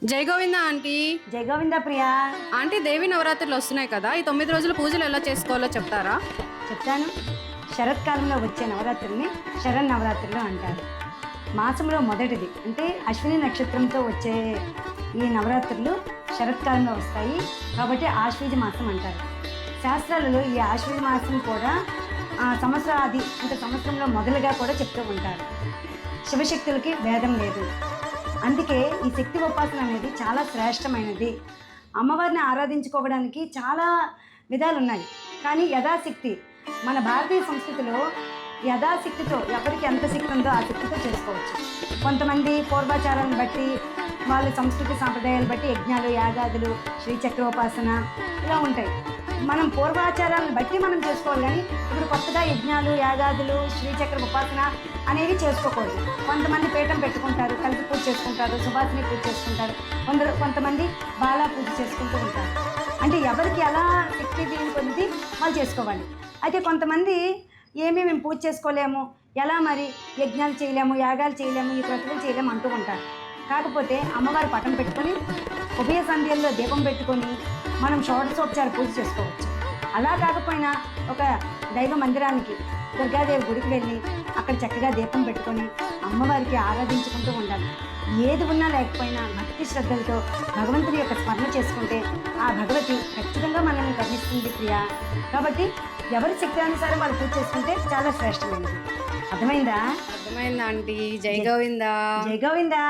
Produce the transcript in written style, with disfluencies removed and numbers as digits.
జై గోవింద ఆంటీ. జై గోవింద ప్రియా. ఆంటీ, దేవి నవరాత్రులు వస్తున్నాయి కదా, ఈ 9 రోజుల పూజలు ఎలా చేసుకోవాలో చెప్తారా? చెప్తాను. శరత్కాలంలో వచ్చే నవరాత్రుల్ని శరన్నవరాత్రులు అంటారు. మాసంలో మొదటిది అంటే అశ్విని నక్షత్రంతో వచ్చే ఈ నవరాత్రులు శరత్కాలంలో వస్తాయి కాబట్టి ఆశ్వీజ మాసం అంటారు. శాస్త్రాలలో ఈ ఆశ్వీజ మాసం కూడా సంవత్సరాది అంటే సంవత్సరంలో మొదలుగా కూడా చెప్తూ ఉంటారు. శివశక్తులకి భేదం లేదు. అందుకే ఈ శక్తి ఉపాసన అనేది చాలా శ్రేష్టమైనది. అమ్మవారిని ఆరాధించుకోవడానికి చాలా విధాలు ఉన్నాయి, కానీ యథాశక్తి మన భారతీయ సంస్కృతిలో యథాశక్తితో ఎవరికి ఎంత శక్తి ఉందో ఆ శక్తితో చేసుకోవచ్చు. కొంతమంది పూర్వాచారాన్ని బట్టి వాళ్ళ సంస్కృతి సాంప్రదాయాలు బట్టి యజ్ఞాలు, యాగాదులు, శ్రీచక్రోపాసన ఇలా ఉంటాయి. మనం పూర్వాచారాలను బట్టి మనం చేసుకోవాలి, కానీ ఇప్పుడు కొత్తగా యజ్ఞాలు, యాగాదులు, శ్రీచక్ర ఉపాసన అనేవి చేసుకోకూడదు. కొంతమంది పీఠం పెట్టుకుంటారు, కలిసి పూజ చేసుకుంటారు, సుభాసిని పూజ చేసుకుంటారు, కొంతమంది బాలా పూజ చేసుకుంటూ ఉంటారు. అంటే ఎవరికి ఎలా శక్తి దీని కొద్ది వాళ్ళు చేసుకోవాలి. అయితే కొంతమంది మేము పూజ చేసుకోలేము, ఎలా మరి యజ్ఞాలు చేయలేము, యాగాలు చేయలేము, ఈ ప్రతిభలు చేయలేము అంటూ ఉంటారు. కాకపోతే అమ్మవారి పటం పెట్టుకొని ఉభయ సంధ్యల్లో దీపం పెట్టుకొని మనం షోడశోపచార పూజ చేసుకోవచ్చు. అలా కాకపోయినా ఒక దైవ మందిరానికి, దుర్గాదేవి గుడికి వెళ్ళి అక్కడ చక్కగా దీపం పెట్టుకొని అమ్మవారికి ఆరాధించుకుంటూ ఉండాలి. ఏది ఉన్నా లేకపోయినా భక్తి శ్రద్ధలతో భగవంతుని యొక్క స్మరణ చేసుకుంటే ఆ భగవతి ఖచ్చితంగా మనల్ని కరుణిస్తుంది ప్రియా. కాబట్టి ఎవరి శక్తి అనుసారం వాళ్ళు పూజ చేసుకుంటే చాలా శ్రేష్టమైనది. అర్థమైందా? అర్థమైందా ఆంటీ? జై గోవిందా. జై గోవిందా.